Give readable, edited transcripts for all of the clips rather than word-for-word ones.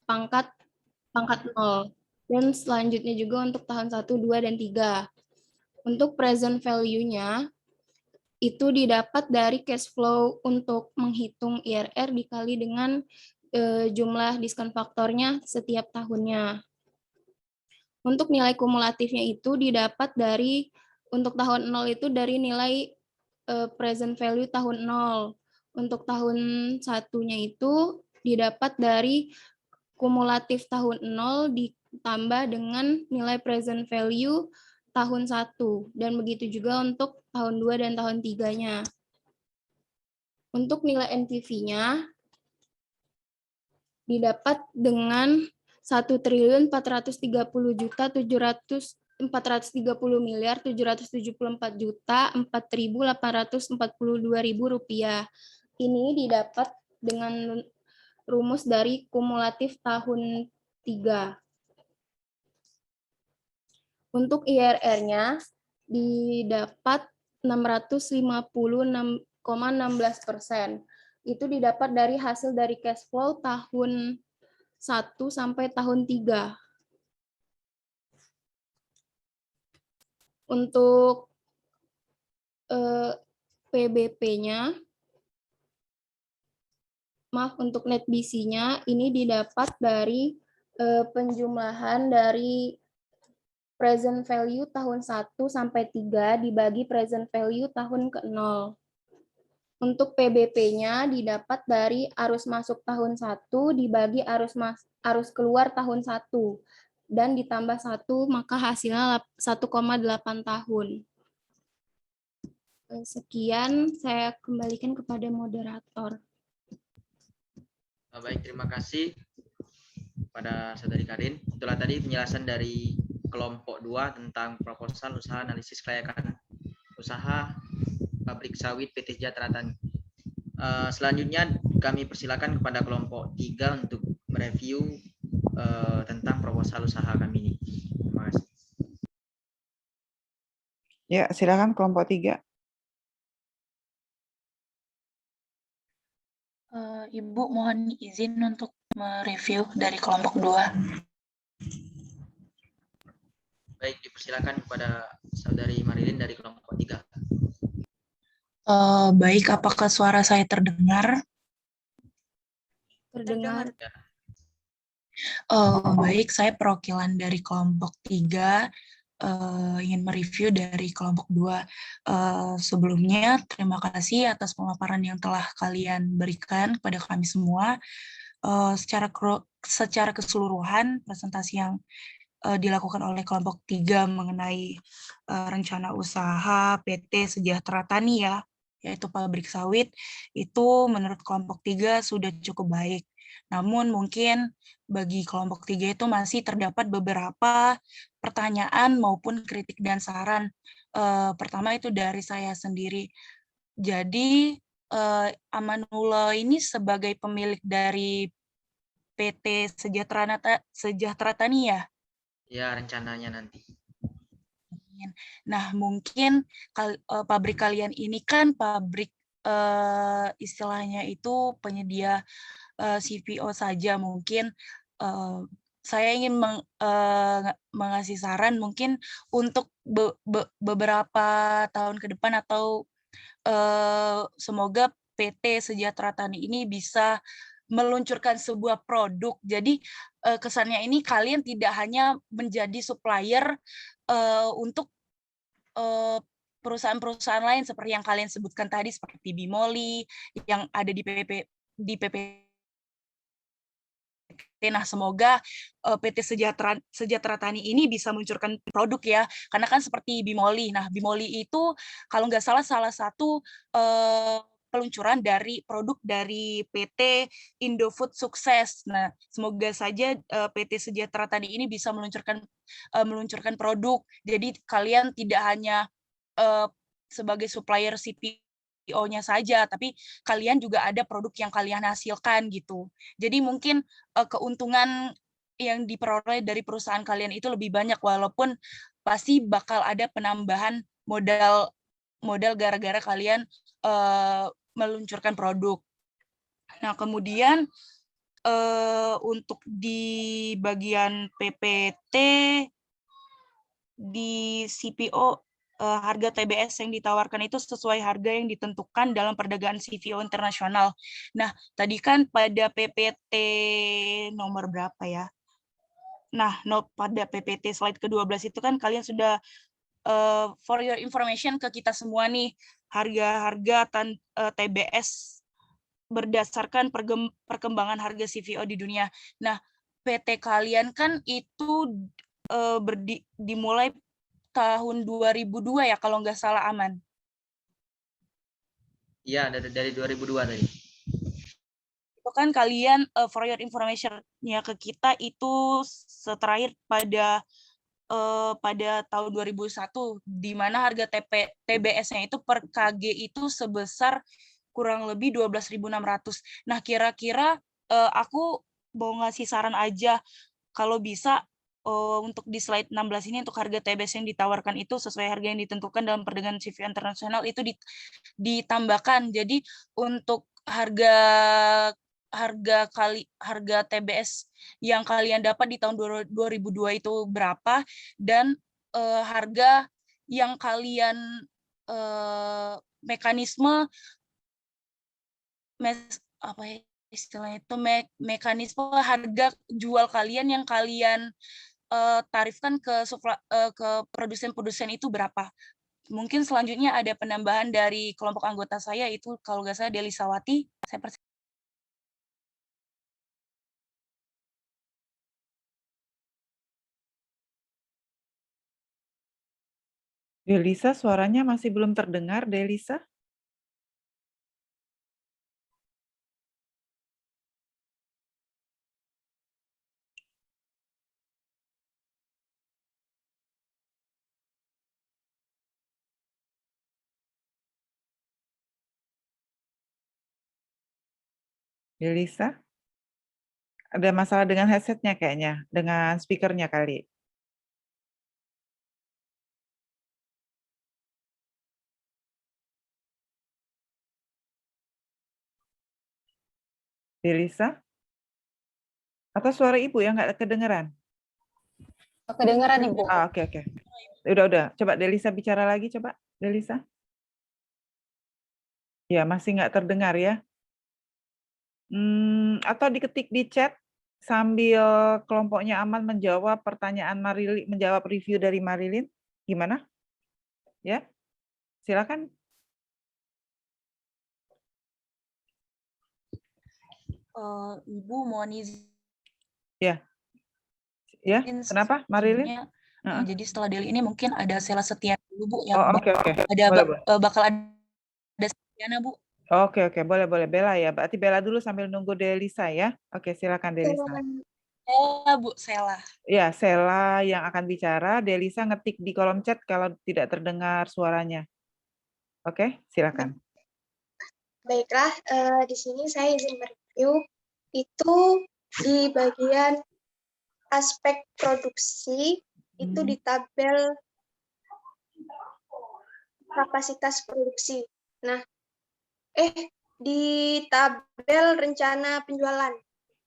pangkat pangkat 0. Dan selanjutnya juga untuk tahun 1, 2, dan 3. Untuk present value-nya itu didapat dari cash flow untuk menghitung IRR dikali dengan jumlah diskon faktornya setiap tahunnya. Untuk nilai kumulatifnya itu didapat dari untuk tahun 0 itu dari nilai present value tahun 0. Untuk tahun satunya itu didapat dari kumulatif tahun 0 ditambah dengan nilai present value tahun 1. Dan begitu juga untuk tahun 2 dan tahun 3-nya. Untuk nilai NPV-nya didapat dengan 1.430.734.474.4.842.000 rupiah. Ini didapat dengan rumus dari kumulatif tahun 3. Untuk IRR-nya didapat 650,16%. Itu didapat dari hasil dari cash flow tahun 1 sampai tahun 3. Untuk PBP-nya, untuk net BC-nya ini didapat dari penjumlahan dari present value tahun 1 sampai 3 dibagi present value tahun ke-0. Untuk PBP-nya didapat dari arus masuk tahun 1 dibagi arus keluar tahun 1 dan ditambah 1 maka hasilnya 1,8 tahun. Sekian, saya kembalikan kepada moderator. Baik, terima kasih pada Saudari Karin. Itulah tadi penjelasan dari kelompok 2 tentang proposal usaha analisis kelayakan usaha pabrik sawit PT Sejahtera Tani. Selanjutnya kami persilakan kepada kelompok 3 untuk mereview tentang proposal usaha kami ini. Terima kasih. Ya, silakan kelompok 3. Ibu mohon izin untuk mereview dari kelompok 2. Baik, dipersilakan kepada Saudari Marilyn dari kelompok 3. Baik, apakah suara saya terdengar? Terdengar. Baik, saya perwakilan dari kelompok 3 ingin mereview dari kelompok 2. Sebelumnya, terima kasih atas pemaparan yang telah kalian berikan kepada kami semua. Secara keseluruhan, presentasi yang dilakukan oleh kelompok 3 mengenai rencana usaha PT Sejahtera Tani yaitu pabrik sawit, itu menurut kelompok 3 sudah cukup baik. Namun mungkin bagi kelompok 3 itu masih terdapat beberapa pertanyaan maupun kritik dan saran. Pertama itu dari saya sendiri. Jadi Amanullah ini sebagai pemilik dari PT Sejahtera Tani ya? Ya, rencananya nanti. Nah, mungkin pabrik kalian ini kan pabrik istilahnya itu penyedia CPO saja. Mungkin saya ingin mengasih saran mungkin untuk beberapa tahun ke depan atau semoga PT Sejahtera Tani ini bisa meluncurkan sebuah produk. Jadi kesannya ini kalian tidak hanya menjadi supplier untuk perusahaan-perusahaan lain seperti yang kalian sebutkan tadi seperti Bimoli yang ada di PPT. Nah, semoga PT Sejahtera Tani ini bisa meluncurkan produk ya, karena kan seperti Bimoli. Nah, Bimoli itu kalau nggak salah satu peluncuran dari produk dari PT Indofood Sukses. Nah, semoga saja PT Sejahtera Tani ini bisa meluncurkan produk. Jadi kalian tidak hanya sebagai supplier CPO-nya saja, tapi kalian juga ada produk yang kalian hasilkan gitu. Jadi mungkin keuntungan yang diperoleh dari perusahaan kalian itu lebih banyak, walaupun pasti bakal ada penambahan modal gara-gara kalian meluncurkan produk. Nah, kemudian untuk di bagian PPT di CPO harga TBS yang ditawarkan itu sesuai harga yang ditentukan dalam perdagangan CPO internasional. Nah, tadi kan pada PPT nomor berapa ya? Nah, pada PPT slide ke-12 itu kan kalian sudah for your information ke kita semua nih, harga-harga TBS berdasarkan perkembangan harga CPO di dunia. Nah, PT kalian kan itu dimulai tahun 2002 ya, kalau nggak salah, Aman. Iya, dari 2002 tadi. Itu kan kalian for your information-nya ke kita itu terakhir pada tahun 2001, di mana harga TBS-nya itu per KG itu sebesar kurang lebih 12.600. Nah, kira-kira aku mau ngasih saran aja, kalau bisa untuk di slide 16 ini untuk harga TBS yang ditawarkan itu sesuai harga yang ditentukan dalam perdagangan CPO internasional itu ditambahkan. Jadi untuk harga TBS yang kalian dapat di tahun 2002 itu berapa, dan harga yang kalian mekanisme apa ya istilahnya itu, mekanisme harga jual kalian yang kalian tarifkan ke produsen-produsen itu berapa. Mungkin selanjutnya ada penambahan dari kelompok anggota saya, itu kalau nggak salah Deli Sawati. Delisa, suaranya masih belum terdengar, Delisa. Delisa, ada masalah dengan headsetnya kayaknya, dengan speakernya kali. Delisa? Atau suara Ibu yang nggak kedengeran? Kedengeran, Ibu. Oke. Udah. Coba Delisa bicara lagi, coba. Delisa. Ya, masih nggak terdengar ya. Atau diketik di chat sambil kelompoknya Aman menjawab pertanyaan Marilyn, menjawab review dari Marilyn. Gimana? Ya, silakan. Ibu mohon izin. Ya, kenapa Marilyn? Jadi setelah Deli ini mungkin ada Sela Setia dulu, Bu. Yang Oke. ada Boleh. bakal ada Setiana, Bu. Oke, boleh. Bella ya. Berarti Bella dulu sambil nunggu Delisa ya. Oke, silakan Delisa. Bu, Sela. Ya, Sela yang akan bicara. Delisa ngetik di kolom chat kalau tidak terdengar suaranya. Oke, silakan. Baiklah, di sini saya izin mereview itu di bagian aspek produksi itu di tabel kapasitas produksi. Nah, di tabel rencana penjualan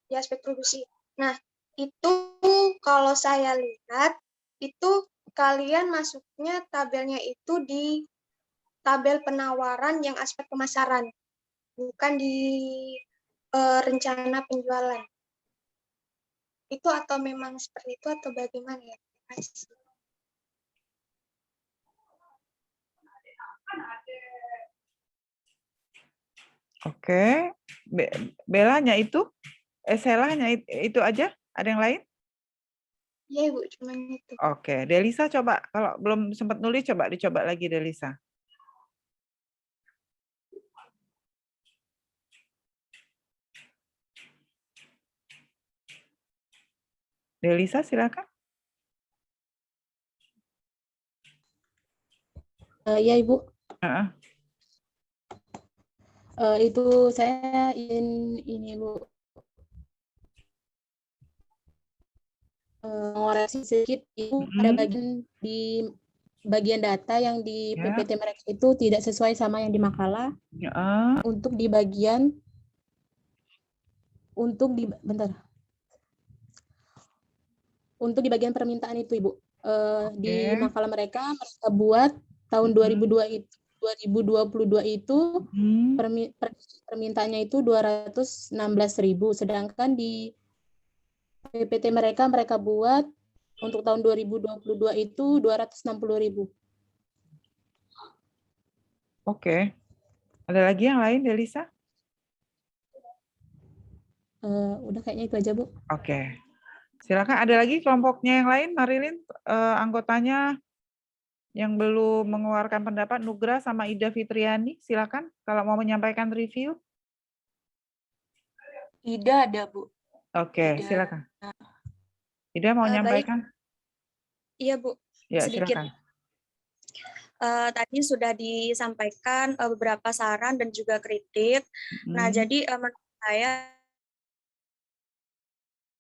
di aspek produksi. Nah, itu kalau saya lihat itu kalian masuknya tabelnya itu di tabel penawaran yang aspek pemasaran, bukan di rencana penjualan. Itu atau memang seperti itu atau bagaimana ya? Oke, Belanya itu, Selanya itu aja? Ada yang lain? Iya, Ibu, cuma itu. Oke, Delisa coba, kalau belum sempat nulis coba dicoba lagi Delisa. Delisa, silakan. Ya, Ibu. Itu saya ingin ini, Bu. Mengoreksi sedikit, itu ada bagian data yang di PPT mereka itu tidak sesuai sama yang di makalah. Untuk di bagian untuk di bentar. Untuk di bagian permintaan itu, Ibu. Di Oke. makalah mereka buat tahun 2022 itu Hmm. permintaannya itu 216.000, sedangkan di PPT mereka buat untuk tahun 2022 itu 260.000. Oke. Ada lagi yang lain, Delisa? Udah kayaknya itu aja, Bu. Oke. Silakan, ada lagi kelompoknya yang lain, Marilyn, anggotanya yang belum mengeluarkan pendapat, Nugra sama Ida Fitriani, silakan kalau mau menyampaikan review. Ida ada, Bu. Oke, Ida. silakan. Ida mau Baik. menyampaikan? Iya, Bu. Ya, Sedikit. silakan. Tadi sudah disampaikan beberapa saran dan juga kritik. Nah, jadi menurut saya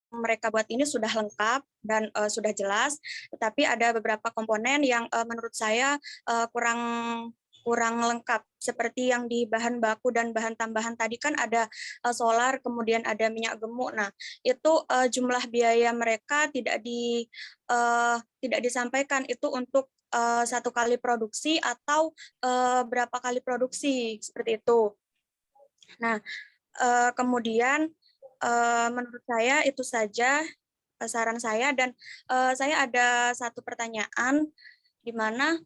mereka buat ini sudah lengkap dan sudah jelas, tetapi ada beberapa komponen yang menurut saya kurang lengkap, seperti yang di bahan baku dan bahan tambahan tadi kan ada solar, kemudian ada minyak gemuk. Nah, itu jumlah biaya mereka tidak disampaikan itu untuk satu kali produksi atau berapa kali produksi, seperti itu. Nah, kemudian menurut saya itu saja saran saya, dan saya ada satu pertanyaan, di mana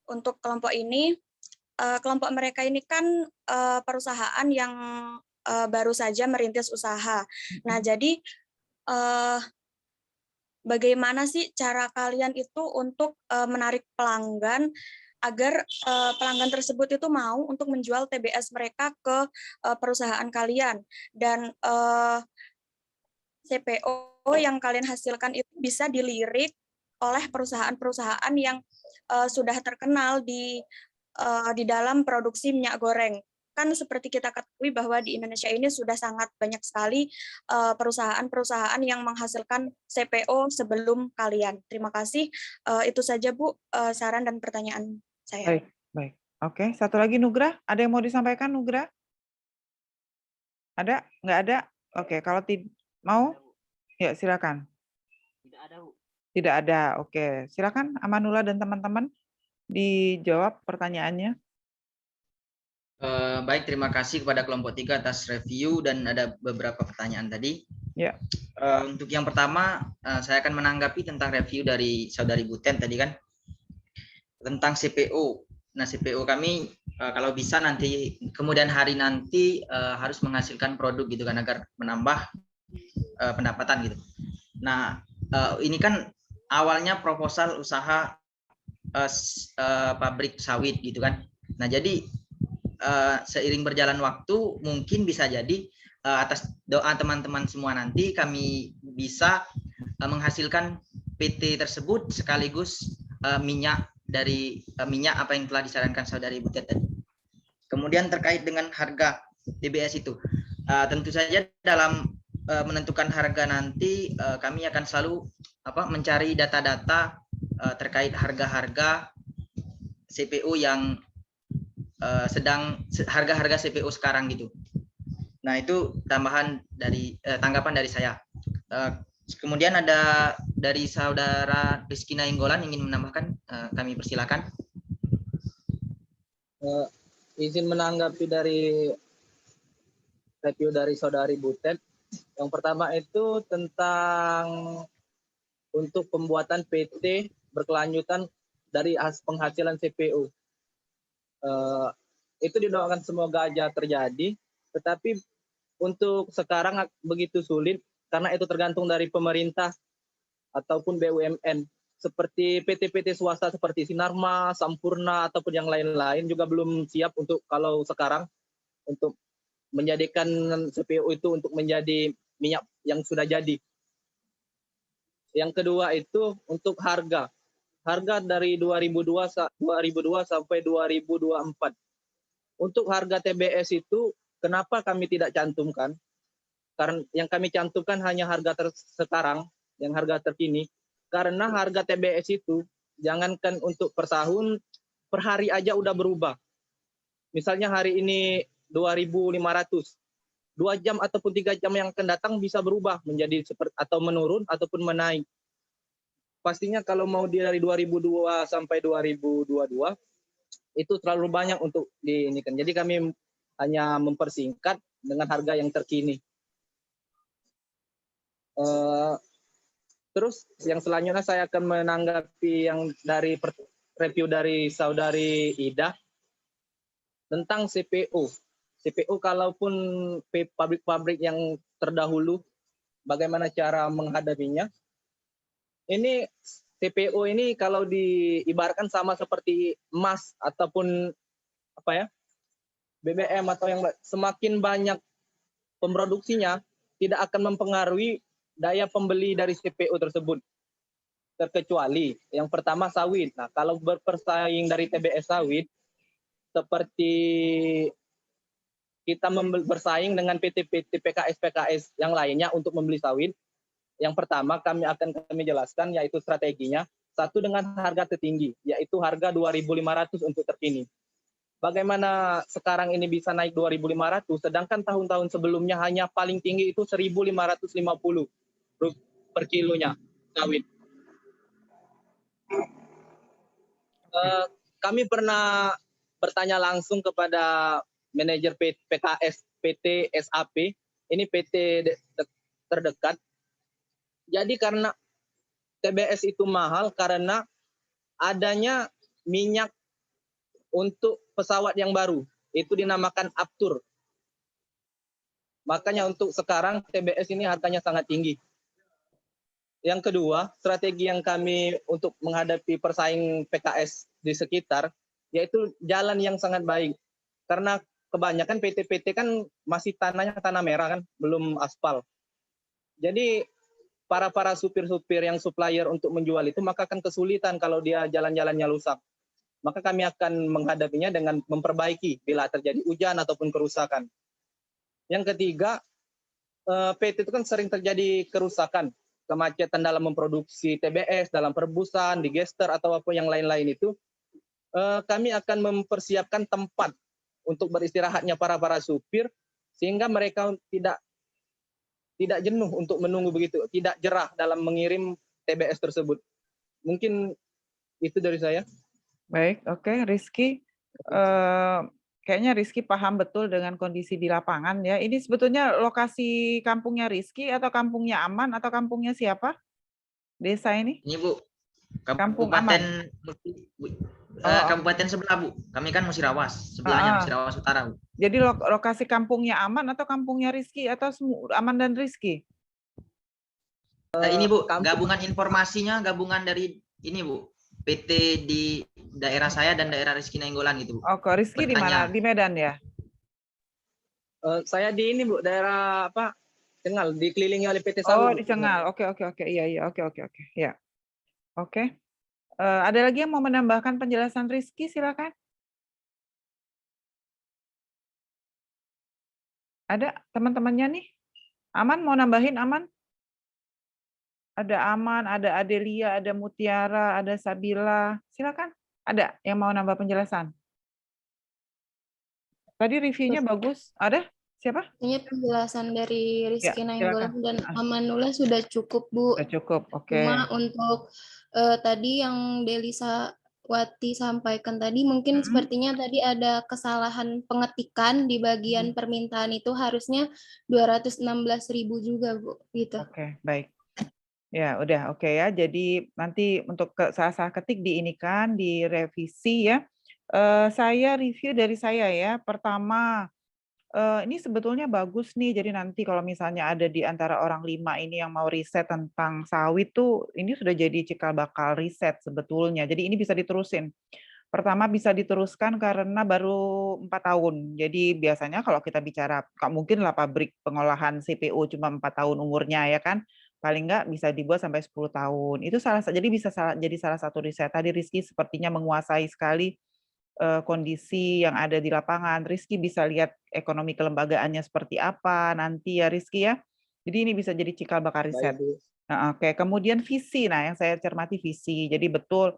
untuk kelompok ini, kelompok mereka ini kan perusahaan yang baru saja merintis usaha. Nah, jadi bagaimana sih cara kalian itu untuk menarik pelanggan agar pelanggan tersebut itu mau untuk menjual TBS mereka ke perusahaan kalian, dan CPO yang kalian hasilkan itu bisa dilirik oleh perusahaan-perusahaan yang sudah terkenal di dalam produksi minyak goreng. Kan seperti kita ketahui bahwa di Indonesia ini sudah sangat banyak sekali perusahaan-perusahaan yang menghasilkan CPO sebelum kalian. Terima kasih. Itu saja, Bu, saran dan pertanyaan saya. Baik, baik. Oke, satu lagi Nugra, ada yang mau disampaikan Nugra? Ada? Nggak ada? Oke, kalau mau, ya silakan. Tidak ada, Bu. Tidak ada, oke. Silakan Amanullah dan teman-teman dijawab pertanyaannya. Baik, terima kasih kepada kelompok 3 atas review dan ada beberapa pertanyaan tadi. Ya. Untuk yang pertama, saya akan menanggapi tentang review dari Saudari Buten tadi kan, tentang CPO. Nah, CPO kami kalau bisa nanti kemudian hari nanti harus menghasilkan produk gitu kan, agar menambah pendapatan gitu. Nah, ini kan awalnya proposal usaha pabrik sawit gitu kan. Nah, jadi seiring berjalan waktu mungkin bisa jadi atas doa teman-teman semua nanti kami bisa menghasilkan PT tersebut sekaligus minyak dari minyak apa yang telah disarankan Saudari Butet tadi. Kemudian terkait dengan harga TBS itu, tentu saja dalam menentukan harga nanti kami akan selalu mencari data-data terkait harga-harga CPO yang harga-harga CPO sekarang gitu. Nah, itu tambahan dari tanggapan dari saya. Kemudian ada dari Saudara Rizky Nainggolan ingin menambahkan, kami persilakan. Izin menanggapi dari review dari Saudari Butet. Yang pertama itu tentang untuk pembuatan PT berkelanjutan dari penghasilan CPO. Itu didoakan semoga aja terjadi, tetapi untuk sekarang begitu sulit karena itu tergantung dari pemerintah ataupun BUMN. Seperti PT-PT swasta seperti Sinarmas, Sampurna, ataupun yang lain-lain juga belum siap untuk kalau sekarang untuk menjadikan CPO itu untuk menjadi minyak yang sudah jadi. Yang kedua itu untuk harga. Harga dari 2002 sampai 2024. Untuk harga TBS itu kenapa kami tidak cantumkan? Karena yang kami cantumkan hanya harga sekarang, yang harga terkini. Karena harga TBS itu jangankan untuk per tahun, per hari aja udah berubah. Misalnya hari ini 2.500. 2 jam ataupun 3 jam yang akan datang bisa berubah menjadi seperti atau menurun ataupun menaik. Pastinya kalau mau dari 2002 sampai 2022 itu terlalu banyak untuk diinikan. Jadi kami hanya mempersingkat dengan harga yang terkini. Terus yang selanjutnya saya akan menanggapi yang dari review dari saudari Ida tentang CPO. CPO kalaupun pabrik-pabrik yang terdahulu bagaimana cara menghadapinya. Ini CPO ini kalau diibaratkan sama seperti emas ataupun apa ya? BBM atau yang semakin banyak pemproduksinya tidak akan mempengaruhi daya pembeli dari CPO tersebut. Terkecuali yang pertama sawit. Nah, kalau bersaing dari TBS sawit seperti kita bersaing dengan PT-PT PKS yang lainnya untuk membeli sawit. Yang pertama kami jelaskan yaitu strateginya. Satu dengan harga tertinggi, yaitu harga 2.500 untuk terkini. Bagaimana sekarang ini bisa naik 2.500, sedangkan tahun-tahun sebelumnya hanya paling tinggi itu 1.550 per kilonya sawit. Kami pernah bertanya langsung kepada manajer PKS PT SAP, ini PT terdekat. Jadi karena TBS itu mahal karena adanya minyak untuk pesawat yang baru, itu dinamakan Aptur. Makanya untuk sekarang TBS ini harganya sangat tinggi. Yang kedua, strategi yang kami untuk menghadapi persaing PKS di sekitar, yaitu jalan yang sangat baik. Karena kebanyakan PT-PT kan masih tanahnya tanah merah kan, belum aspal. Jadi para supir-supir yang supplier untuk menjual itu maka akan kesulitan kalau dia jalan-jalannya rusak. Maka kami akan menghadapinya dengan memperbaiki bila terjadi hujan ataupun kerusakan. Yang ketiga, PT itu kan sering terjadi kerusakan, kemacetan dalam memproduksi TBS, dalam perebusan, digester atau apa yang lain-lain itu. Kami akan mempersiapkan tempat untuk beristirahatnya para supir sehingga mereka tidak jenuh untuk menunggu begitu, tidak jerah dalam mengirim TBS tersebut. Mungkin itu dari saya. Baik, oke, Rizky. Kayaknya Rizky paham betul dengan kondisi di lapangan ya. Ini sebetulnya lokasi kampungnya Rizky atau kampungnya Aman atau kampungnya siapa? Desa ini? Ini Bu, Kampung Kabupaten Oh. Kabupaten sebelah Bu. Kami kan Musirawas, sebelahnya Musirawas Utara Bu. Jadi lokasi kampungnya Aman atau kampungnya Rizky atau Aman dan Rizky? Ini Bu, gabungan informasinya gabungan dari ini Bu. PT di daerah saya dan daerah Rizky Nainggolan gitu Bu. Oh, kok Rizky di mana? Di Medan ya? Saya di ini Bu, daerah apa? Cengal, dikelilingi oleh PT Sawit. Oh, Bu. di Cengal. Oke. Iya. Oke. Ya. Oke. Ada lagi yang mau menambahkan penjelasan Rizky? Silakan. Ada teman-temannya nih? Aman mau nambahin Aman? Ada Aman, ada Adelia, ada Mutiara, ada Sabila. Silakan. Ada yang mau nambah penjelasan? Tadi reviewnya bagus. Ada? Siapa? Ini penjelasan dari Rizky Nainggolan dan silakan. Amanullah sudah cukup, Bu. Sudah cukup, oke. Cuma untuk tadi yang Delisa Wati sampaikan tadi, mungkin sepertinya tadi ada kesalahan pengetikan di bagian permintaan itu harusnya 216.000 juga, Bu. Gitu. Oke, baik. Ya, udah oke ya. Jadi nanti untuk salah ketik diinikan, direvisi ya. Saya review dari saya ya. Pertama, ini sebetulnya bagus nih. Jadi nanti kalau misalnya ada di antara orang 5 ini yang mau riset tentang sawit tuh, ini sudah jadi cikal bakal riset sebetulnya. Jadi ini bisa diterusin. Pertama bisa diteruskan karena baru 4 tahun. Jadi biasanya kalau kita bicara, mungkin lah pabrik pengolahan CPO cuma 4 tahun umurnya ya kan. Paling nggak bisa dibuat sampai 10 tahun. Itu jadi bisa jadi salah satu riset. Tadi Rizky sepertinya menguasai sekali kondisi yang ada di lapangan. Rizky bisa lihat ekonomi kelembagaannya seperti apa nanti ya Rizky ya. Jadi ini bisa jadi cikal bakal riset. Oke, kemudian visi. Nah, yang saya cermati visi. Jadi betul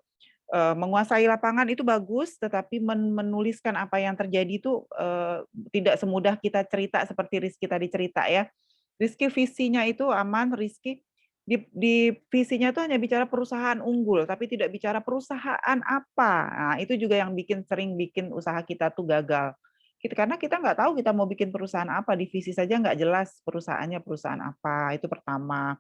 menguasai lapangan itu bagus, tetapi menuliskan apa yang terjadi itu tidak semudah kita cerita seperti Rizky tadi cerita ya. Rizky visinya itu aman, Rizky di visinya itu hanya bicara perusahaan unggul, tapi tidak bicara perusahaan apa. Nah, itu juga yang sering bikin usaha kita tuh gagal. Karena kita nggak tahu kita mau bikin perusahaan apa, di visi saja nggak jelas perusahaannya perusahaan apa, itu pertama.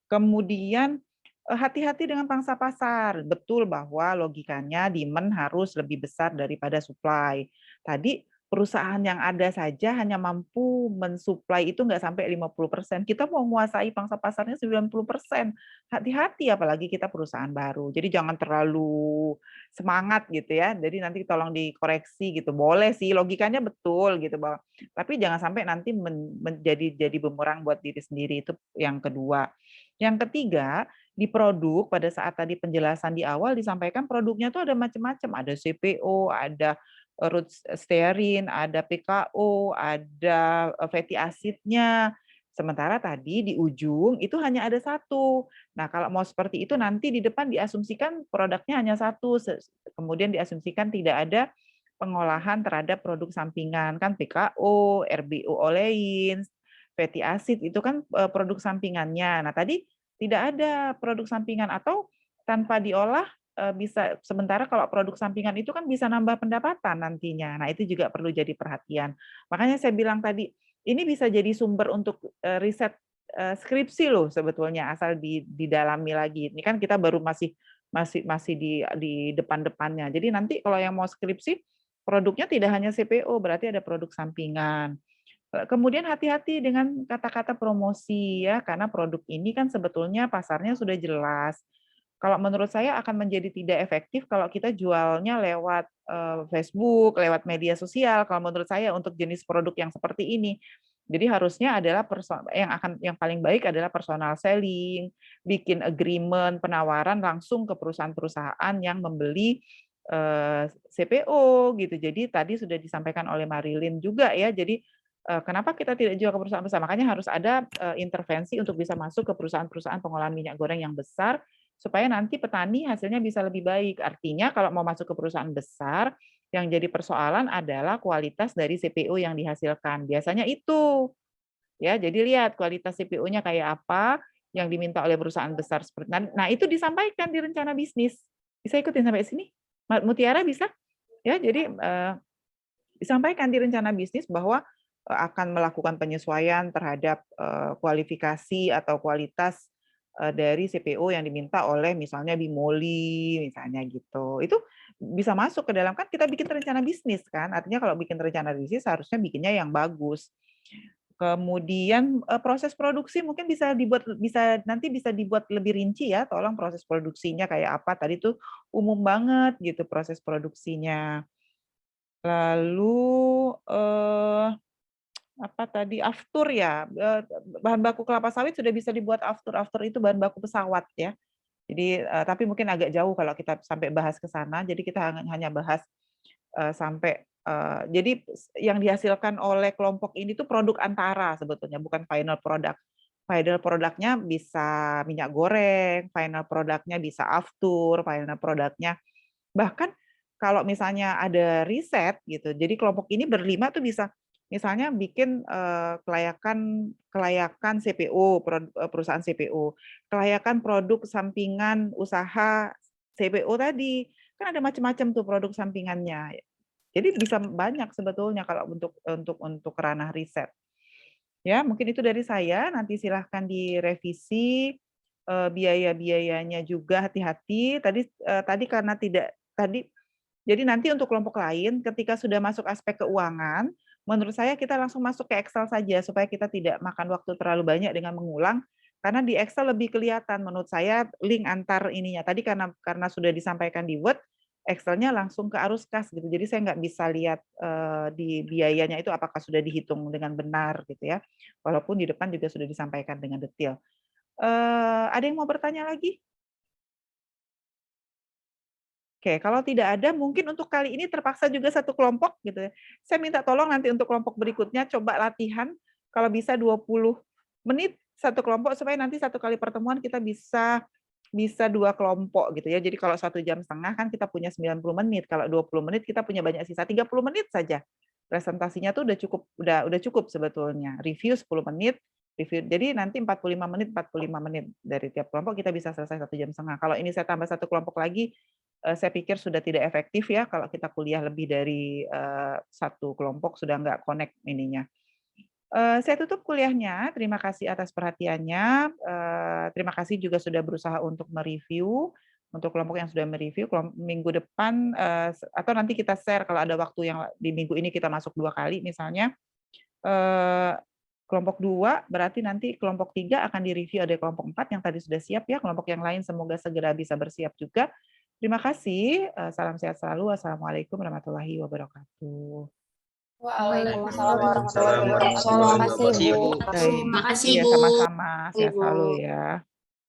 Kemudian hati-hati dengan pangsa pasar. Betul bahwa logikanya demand harus lebih besar daripada supply. Tadi perusahaan yang ada saja hanya mampu mensuplai itu nggak sampai 50%. Kita mau menguasai pangsa pasarnya 90%. Hati-hati apalagi kita perusahaan baru. Jadi jangan terlalu semangat gitu ya. Jadi nanti tolong dikoreksi gitu. Boleh sih logikanya betul gitu bahwa tapi jangan sampai nanti jadi bumerang buat diri sendiri, itu yang kedua. Yang ketiga, di produk pada saat tadi penjelasan di awal disampaikan produknya tuh ada macam-macam, ada CPO, ada root stearin, ada PKO, ada fatty acidnya. Sementara tadi di ujung itu hanya ada satu. Nah, kalau mau seperti itu nanti di depan diasumsikan produknya hanya satu, kemudian diasumsikan tidak ada pengolahan terhadap produk sampingan, kan PKO, RBO olein, fatty acid itu kan produk sampingannya. Nah, tadi tidak ada produk sampingan atau tanpa diolah bisa, sementara kalau produk sampingan itu kan bisa nambah pendapatan nantinya. Nah, itu juga perlu jadi perhatian. Makanya saya bilang tadi, ini bisa jadi sumber untuk riset skripsi loh sebetulnya, asal didalami lagi. Ini kan kita baru masih di depan-depannya. Jadi nanti kalau yang mau skripsi, produknya tidak hanya CPO, berarti ada produk sampingan. Kemudian hati-hati dengan kata-kata promosi ya, karena produk ini kan sebetulnya pasarnya sudah jelas. Kalau menurut saya akan menjadi tidak efektif kalau kita jualnya lewat Facebook, lewat media sosial. Kalau menurut saya untuk jenis produk yang seperti ini, jadi harusnya adalah yang paling baik adalah personal selling, bikin agreement penawaran langsung ke perusahaan-perusahaan yang membeli CPO gitu. Jadi tadi sudah disampaikan oleh Marilyn juga ya. Jadi kenapa kita tidak jual ke perusahaan besar? Makanya harus ada intervensi untuk bisa masuk ke perusahaan-perusahaan pengolahan minyak goreng yang besar, supaya nanti petani hasilnya bisa lebih baik. Artinya kalau mau masuk ke perusahaan besar, yang jadi persoalan adalah kualitas dari CPO yang dihasilkan. Biasanya itu. Ya, jadi lihat kualitas CPO-nya kayak apa yang diminta oleh perusahaan besar seperti. Nah, itu disampaikan di rencana bisnis. Bisa ikutin sampai sini? Mutiara bisa? Ya, jadi disampaikan di rencana bisnis bahwa akan melakukan penyesuaian terhadap kualifikasi atau kualitas dari CPO yang diminta oleh misalnya Bimoli, misalnya gitu. Itu bisa masuk ke dalam, kan kita bikin rencana bisnis kan, artinya kalau bikin rencana bisnis harusnya bikinnya yang bagus. Kemudian proses produksi mungkin nanti bisa dibuat lebih rinci ya, tolong proses produksinya kayak apa, tadi tuh umum banget gitu proses produksinya. Lalu apa tadi, aftur ya, bahan baku kelapa sawit sudah bisa dibuat aftur. Aftur itu bahan baku pesawat ya. Jadi tapi mungkin agak jauh kalau kita sampai bahas ke sana. Jadi kita hanya bahas sampai jadi yang dihasilkan oleh kelompok ini tuh produk antara sebetulnya, bukan final product. Final produknya bisa minyak goreng, final produknya bisa aftur, final produknya bahkan kalau misalnya ada riset gitu. Jadi kelompok ini berlima tuh bisa misalnya bikin kelayakan CPO, perusahaan CPO, kelayakan produk sampingan usaha CPO tadi. Kan ada macam-macam tuh produk sampingannya. Jadi bisa banyak sebetulnya kalau untuk ranah riset. Ya, mungkin itu dari saya. Nanti silahkan direvisi biaya-biayanya juga, hati-hati. Tadi karena tidak tadi, jadi nanti untuk kelompok lain ketika sudah masuk aspek keuangan, menurut saya kita langsung masuk ke Excel saja supaya kita tidak makan waktu terlalu banyak dengan mengulang, karena di Excel lebih kelihatan menurut saya link antar ininya. Tadi karena sudah disampaikan di Word, Excel-nya langsung ke arus kas gitu. Jadi saya nggak bisa lihat di biayanya itu apakah sudah dihitung dengan benar gitu ya. Walaupun di depan juga sudah disampaikan dengan detail. Ada yang mau bertanya lagi? Oke, kalau tidak ada, mungkin untuk kali ini terpaksa juga satu kelompok gitu ya. Saya minta tolong nanti untuk kelompok berikutnya coba latihan kalau bisa 20 menit satu kelompok supaya nanti satu kali pertemuan kita bisa bisa 2 kelompok gitu ya. Jadi kalau 1,5 jam kan kita punya 90 menit, kalau 20 menit kita punya banyak sisa 30 menit saja. Presentasinya tuh udah cukup sebetulnya. Review 10 menit, review. Jadi nanti 45 menit dari tiap kelompok kita bisa selesai 1,5 jam. Kalau ini saya tambah 1 kelompok lagi, saya pikir sudah tidak efektif ya kalau kita kuliah lebih dari 1 kelompok sudah nggak connect ininya. Saya tutup kuliahnya. Terima kasih atas perhatiannya. Terima kasih juga sudah berusaha untuk mereview. Untuk kelompok yang sudah mereview, minggu depan atau nanti kita share kalau ada waktu yang di minggu ini kita masuk 2 kali misalnya. Kelompok 2 berarti nanti kelompok 3 akan direview ada kelompok 4 yang tadi sudah siap ya. Kelompok yang lain semoga segera bisa bersiap juga. Terima kasih. Salam sehat selalu. Wassalamualaikum warahmatullahi wabarakatuh. Waalaikumsalam warahmatullahi wabarakatuh. Terima kasih, Bu. Terima kasih, Iya, Bu. sama-sama. Sehat selalu ya.